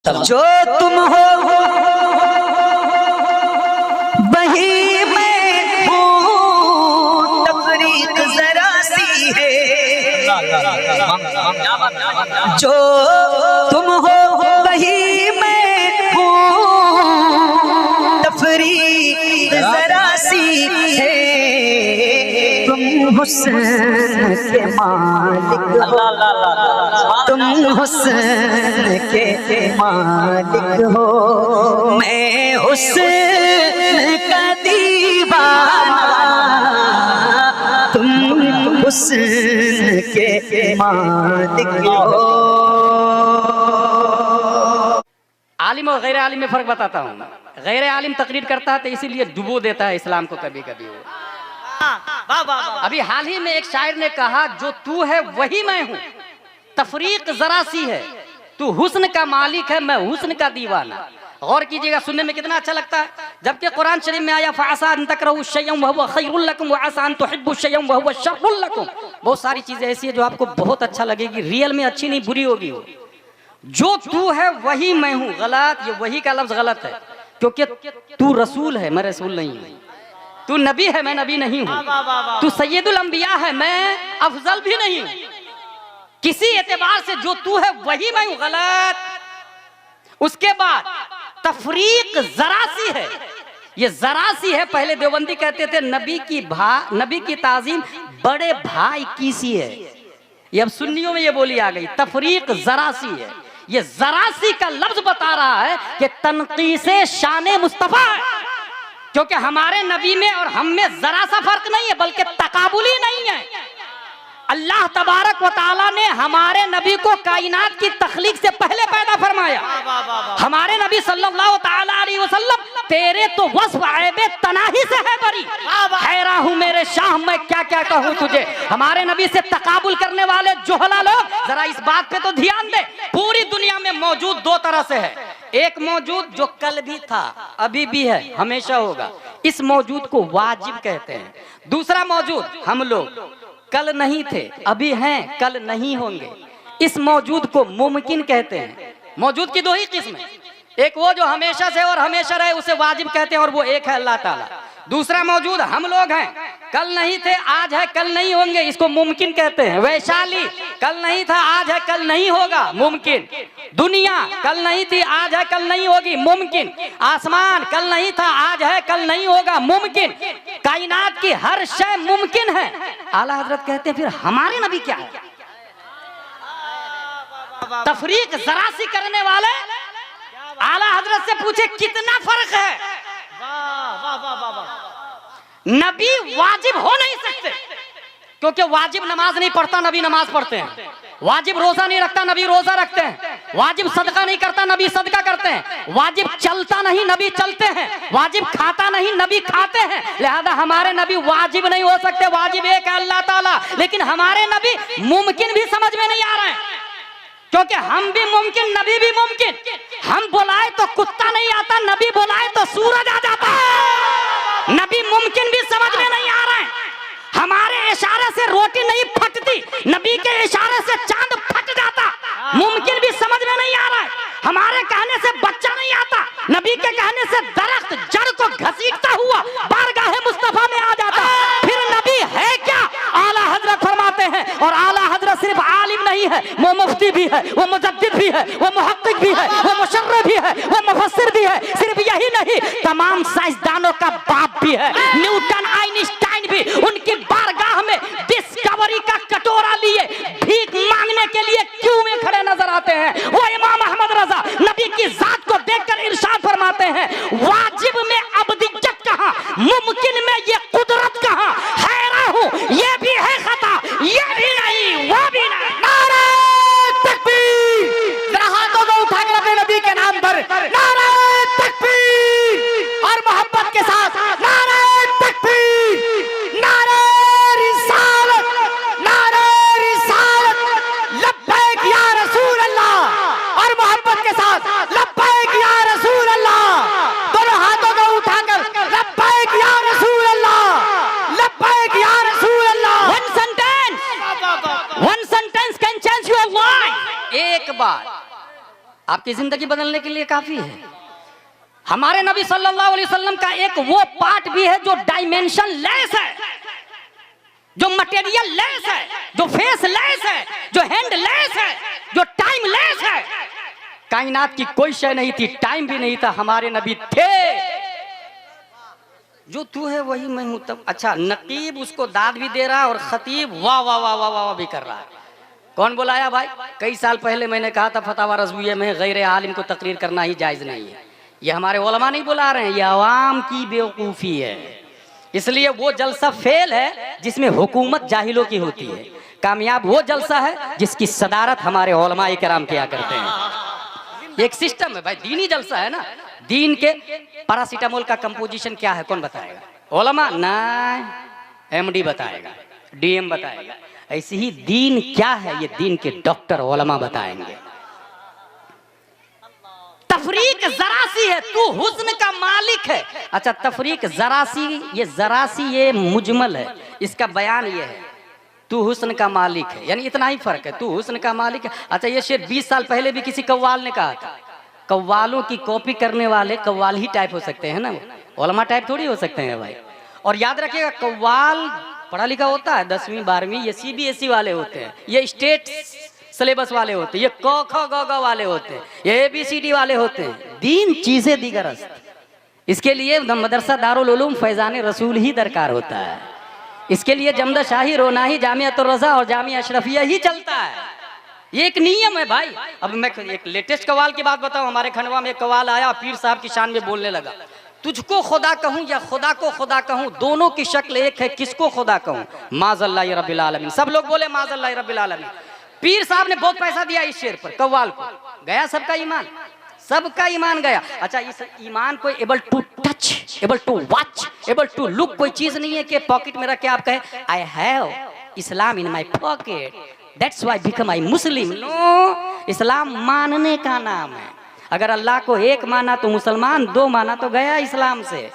जो तुम हो वही मैं हूँ, तफरीक जरा सी है। जो तुम हो वही मैं हूँ, तफरीक जरा सी है। तुम हुस्न के मालिक हो, तुम हुस्न के मालिक हो, मैं हुस्न का दीवाना, तुम हुस्न के मालिक हो। आलिम और गैर आलिम में फर्क बताता हूँ। गैर आलिम तकरीर करता है तो इसीलिए डुबो देता है इस्लाम को कभी कभी वो। अभी हाल ही में एक शायर ने कहा, जो तू है वही मैं हूँ, तफरीक जरा सी है। तू हुस्न का मालिक है, मैं हुस्न का दीवाना। गौर कीजिएगा, सुनने में कितना अच्छा लगता है। जबकि कुरान शरीफ में आया फ़असा अन तकरहू शयअन वहुव खैरुल लकुम व असा अन तुहिब्बु शयअन वहुव शर्रुल लकुम। बहुत सारी चीजें ऐसी है जो आपको बहुत अच्छा लगेगी, रियल में अच्छी नहीं बुरी होगी वो। जो तू है वही मैं हूँ, गलत, ये वही का लफ्ज गलत है, क्योंकि तू रसूल है, मैं रसूल नहीं हूँ। तू नबी है, मैं नबी नहीं हूँ। तू सैयदुल अंबिया है, मैं अफजल भी नहीं हूँ। किसी एतबार से जो तू है वही मैं हूँ, गलत। उसके बाद तफरीक जरा सी है, ये जरा सी है। पहले देवबंदी कहते थे नबी की ताजीम बड़े भाई की सी है। ये अब सुन्नियों में ये बोली आ गई, तफरीक जरा सी है। ये जरा सी का लफ्ज बता रहा है कि तनकीसे शान मुस्तफा है, क्योंकि हमारे नबी में और हम में जरा सा फर्क नहीं है, बल्कि तकाबुली नहीं है। अल्लाह तबारक व तआला ने हमारे नबी को कायनात की तख्लीक से पहले पैदा फरमाया। हमारे नबी सल्लल्लाहु तआला अलैहि वसल्लम तेरे तो वस्फ ऐबे तनाही से है बरी, हैरान हूँ मेरे शाह मैं क्या क्या कहूँ तुझे। हमारे नबी से तकाबुल करने वाले जोहला लोग जरा इस बात पे तो ध्यान दे। पूरी दुनिया में मौजूद दो तरह से है, एक मौजूद जो कल भी था, अभी भी है, हमेशा होगा, इस मौजूद को वाजिब कहते हैं। दूसरा मौजूद हम लोग कल नहीं थे, अभी हैं, कल नहीं होंगे, इस मौजूद को मुमकिन कहते हैं। मौजूद की दो ही किस्म है, एक वो जो हमेशा से और हमेशा रहे, उसे वाजिब कहते हैं, और वो एक है अल्लाह ताला। दूसरा मौजूद हम लोग हैं, कल नहीं थे, आज है, कल नहीं होंगे, इसको मुमकिन कहते हैं। वैशाली कल नहीं था, आज है, कल नहीं होगा, मुमकिन। दुनिया कल नहीं थी, आज है, कल नहीं होगी, मुमकिन। आसमान कल नहीं था, आज है, कल नहीं होगा, मुमकिन। कायनात की हर शय मुमकिन है। आला हजरत कहते हैं फिर हमारे नबी क्या है? तफरीक जरा सी करने वाले आला हजरत से पूछे कितना फर्क है। नबी वाजिब हो नहीं सकते, क्योंकि वाजिब नमाज नहीं पढ़ता, नबी नमाज पढ़ते हैं। वाजिब रोजा नहीं रखता, नबी रोजा रखते हैं। वाजिब सदका नहीं करता, नबी सदका करते हैं। वाजिब चलता नहीं, नबी चलते हैं। वाजिब खाता नहीं, नबी खाते हैं। लिहाजा हमारे नबी वाजिब नहीं हो सकते, वाजिब एक है अल्लाह ताला। लेकिन हमारे नबी मुमकिन भी समझ में नहीं आ रहे हैं, क्योंकि हम भी मुमकिन, नबी भी मुमकिन। हम बुलाए तो कुत्ता नहीं आता, नबी बुलाए तो सूरज आ जाता है। नबी मुमकिन भी समझ में नहीं आ रहा है। हमारे इशारे से रोटी नहीं फटती, नबी के इशारे से चांद फट जाता। मुमकिन भी समझ में नहीं आ रहा है। हमारे कहने से बच्चा नहीं आता, नबी के कहने से दरख्त जड़ को घसीटता हुआ बारगाह मुस्तफा में आ जाता। फिर नबी है क्या? आला हजरत फरमाते हैं, और आला हजरत सिर्फ आलिम नहीं है, वो मुफ्ती भी है, वो मुजद्दिद भी है, वो मुहक्किक भी है, वो मुशर्रिह भी है, वो मुफस्सिर भी है। सिर्फ यही नहीं, तमाम साइंसदानों का बाप भी है। न्यूटन, आइंस्टाइन भी उनकी बारगाह में डिस्कवरी का कटोरा लिए भीख मांगने के लिए क्यों में खड़े नजर आते हैं। वो इमाम अहमद रजा नबी की जात को देखकर इरशाद फरमाते हैं, वाजिब में अब्दियत कहाँ, मुमकिन में ये कुदरत कहाँ। हैरान हूँ, ये भी है खता, ये भी नहीं, वो भी नहीं। नारे तकबीर, जरा हाथों को उठाकर अपने नबी के नाम पर नारे तकबीर, और मोहब्बत के साथ नारे तकबीर, नारे रिसालत, नारे रिसालत, लब्बैक या रसूल अल्लाह, और मोहब्बत के साथ लब्बैक या रसूल अल्लाह। दोनों हाथों को उठाकर लब्बैक या रसूल अल्लाह, लब्बैक या रसूल अल्लाह। One sentence can change your life. एक बार आपकी जिंदगी बदलने के लिए काफी है। हमारे नबी सल्लल्लाहु अलैहि वसल्लम का एक वो पार्ट भी है जो डायमेंशन लेस है, जो मटेरियल लेस है, जो फेस लेस है, जो हैंड लेस है, जो टाइम लेस है। कायनात की कोई शय नहीं थी, टाइम भी नहीं था, हमारे नबी थे। जो तू है वही मैं हूं तब। अच्छा, नकीब उसको दाद भी दे रहा है और खतीब वाह वाह वाह वाह वाह भी कर रहा है। कौन बुलाया भाई? कई साल पहले मैंने कहा था फतवा रज़विया में, गैर आलिम को तकरीर करना ही जायज नहीं है। ये हमारे उलमा नहीं बुला रहे हैं, ये अवाम की बेवकूफ़ी है। इसलिए वो जलसा फेल है जिसमें हुकूमत जाहिलों की होती है। कामयाब वो जलसा है जिसकी सदारत हमारे उलमा कराम किया करते हैं। एक सिस्टम है भाई, दीनी जलसा है ना। दीन के पैरासीटामोल का कंपोजिशन क्या है कौन बताएगा? उलमा ना, एमडी बताएगा, डीएम बताएगा। ऐसे ही दीन क्या है ये दीन के डॉक्टर उलमा बताएंगे। तफरीक जरा सी है, तू हुस्न का मालिक है। अच्छा, तफरीक जरा सी ये मुजमल है, इसका बयान ये है तू हुस्न का मालिक है, यानी इतना ही फर्क है, तू हुस्न का मालिक है। अच्छा, ये शेर 20 साल पहले भी किसी कव्वाल ने कहा था। कव्वालों की कॉपी करने वाले कव्वाल ही टाइप हो सकते हैं ना, उलमा टाइप थोड़ी हो सकते हैं भाई। और याद रखिएगा, कव्वाल पढ़ा लिखा होता है, 10वीं 12वीं, ये CBSE वाले होते हैं, ये स्टेट सिलेबस वाले होते हैं, ये क ख ग घ वाले होते हैं, ये ABCD वाले होते हैं। दीन चीजें दीगरस्त, इसके लिए मदरसा दारुल उलूम फैजान रसूल ही दरकार होता है। इसके लिए जमदा शाही रोनाही जामियातुर रज़ा और जामिया अशरफिया ही चलता है। ये एक नियम है भाई। अब मैं एक लेटेस्ट कवाल की बात बताऊं, हमारे खंडवा में एक कवाल आया, पीर साहब की शान में बोलने लगा, तुझको खुदा कहूं या खुदा को खुदा कहूं, दोनों की शक्ल एक है, किसको खुदा कहूं? माज़ल्लाहि रब्बिल आलमीन। सब लोग बोले माज़ल्लाहि रब्बिल आलमीन। पीर साहब ने बहुत पैसा दिया इस शेर पर, कव्वाल को, गया सबका ईमान, सबका ईमान गया। अच्छा, इस ईमान को able to touch, able to watch, able to look कोई चीज नहीं है कि पॉकेट में रख के आप कहे I have Islam in my pocket, that's why become I Muslim. No, इस्लाम मानने का नाम है। अगर अल्लाह को एक माना तो मुसलमान, दो माना तो गया इस्लाम से।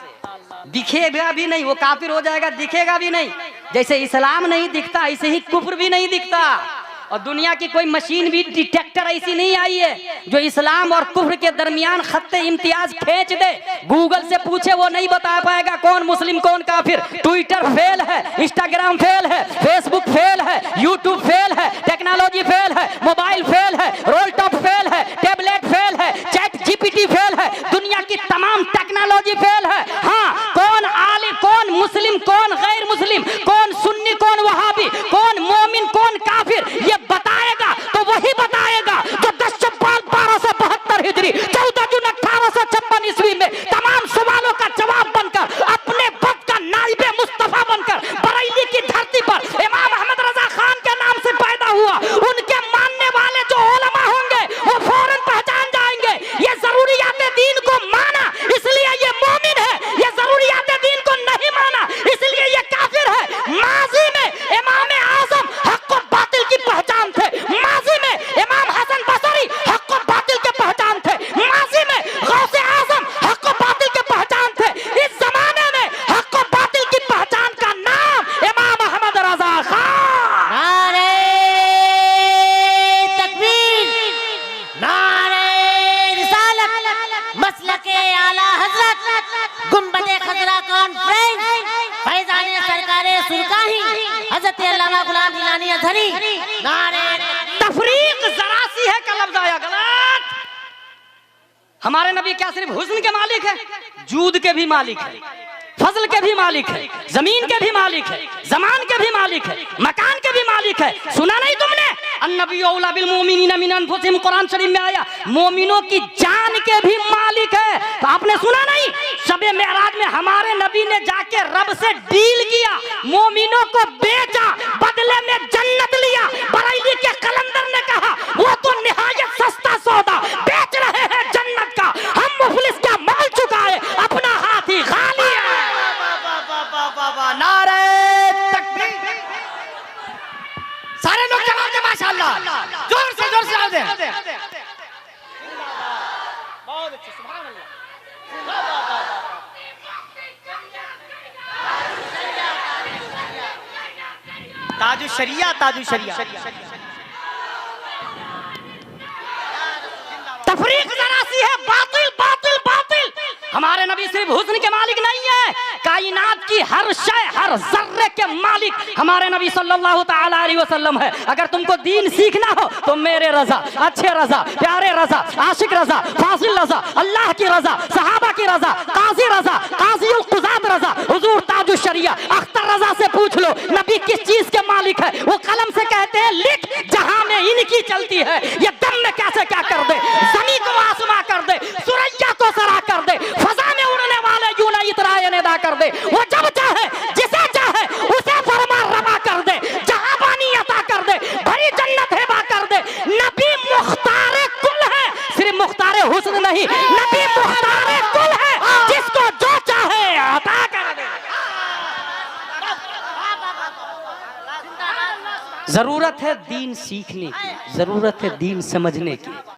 दिखेगा भी नहीं, वो काफिर हो जाएगा, दिखेगा भी नहीं। जैसे इस्लाम नहीं दिखता ऐसे ही कुफ्र भी नहीं दिखता। और दुनिया की कोई मशीन भी डिटेक्टर ऐसी नहीं आई है जो इस्लाम और कुफ्र के दरमियान खत्ते इम्तियाज खींच दे। गूगल से पूछे वो नहीं बता पाएगा कौन मुस्लिम कौन काफिर। ट्विटर फेल है, इंस्टाग्राम फेल है, फेसबुक फेल है, यूट्यूब फेल है, टेक्नोलॉजी फेल है, मोबाइल फेल है, रोलटॉप फेल है, टेबलेट फेल है, चैट जीपीटी फेल है, दुनिया की तमाम टेक्नोलॉजी फेल है। हाँ, कौन आलिम कौन मुस्लिम कौन गैर मुस्लिम, कौन सुन्नी कौन वहाबी, कौन मोमिन कौन काफिर, ये बताएगा तो वही बताएगा जो 10 शव्वाल 1272 हिजरी 14 जून 1856 ईस्वी में तमाम सवालों का जवाब बनकर अपने वक्त का नाइबे मुस्तफा बनकर बरेली की धरती पर इमाम अहमद रजा खान के नाम से पैदा हुआ। उनके मानने वाले जो उलमा होंगे वो फौरन पहचान जाएंगे ये जरूरियात दीन को माना इसलिए ये मोमिन है, ये जरूरियात दीन को नहीं माना इसलिए ये काफिर है। माजी में इमाम आजम हक और बातिल की पहचान थे, माजी में इमाम हसन बसरी हक और बातिल के पहचान थे, माजी में गौसे आजम हक और बातिल के पहचान थे। इस जमाने में हक और बातिल की पहचान का नाम इमाम अहमद रजा खान। नारे तकबीर, नारे रिसालत, मसलके आला हजरत, गुंबदे खजरा कॉन्फ्रेंस, फैजाने सरकारे सुरकाही, हजरत अल्लामा गुलाम जिलानी अजहरी। नारे तफरीक जरा सी है का लफ्ज आया, गलत। हमारे नबी क्या सिर्फ हुस्न के मालिक है, जूद के भी मालिक है, फजल के भी मालिक है, जमीन के भी मालिक है, जमान के भी मालिक है, मकान के भी मालिक है। सुना नहीं तुमने? अन्नबी औला बिल मोमिनीन मिन अनफुसिहिम, कुरान शरीफ में आया, मोमिनों की जान के भी मालिक है। तो आपने सुना नहीं? शबे मेराज में हमारे नबी ने जाके रब से डील किया, मोमिनों को बेचा, बदले में जन्नत लिया। बरेली के कलंदर ने कहा वो तो निहायत सस्ता सौदा बेच रहे हैं जन्नत का, हम मुफलिस का माल चुकाए, अपना हाथ ही खाली है। नारे तकबीर, सारे लोग जवाब दे माशाअल्लाह, जोर से जवाब दे। बहुत अच्छे, सुभान अल्लाह। ताजु शरिया, ताजु शरिया। तफरीक जरा सी है, बातिल बातिल बातिल। हमारे नबी सिर्फ हुस्न के मालिक नहीं है, कायनात की हर शय हर जर्रे के मालिक हमारे नबी सल्लल्लाहु ताला अलैहि वसल्लम है। अगर तुमको दीन सीखना हो तो मेरे रजा, अच्छे रजा, प्यारे रजा, आशिक रजा, फासिल रजा, अल्लाह की रजा, सहाबा की रजा, काजी रजा, काजी उल कुजात रजा, हुजूर ताजुश शरिया अख्तर रजा से पूछ लो नबी किस चीज के मालिक है। वो कलम से कहते हैं लिख, जहां में इनकी चलती है, ये दम में कैसे क्या कर दे, जमीन को आसमां कर दे, सुरैया को सरा कर दे, फजा में उड़ने वाले यूं नहीं इतराए नेदा कर दे। वो जब चाहे जिसे चाहे उसे फरमा रमा कर दे, जहां बानी अता कर दे, भरी जन्नत हेबा कर दे। नबी मुख्तारे कुल है, सिर्फ मुख्तारे हुस्न नहीं, नबी मुख्तारे कुल है, जिसको जो चाहे अता कर दे। जरूरत है दीन सीखने की, जरूरत है दीन समझने की।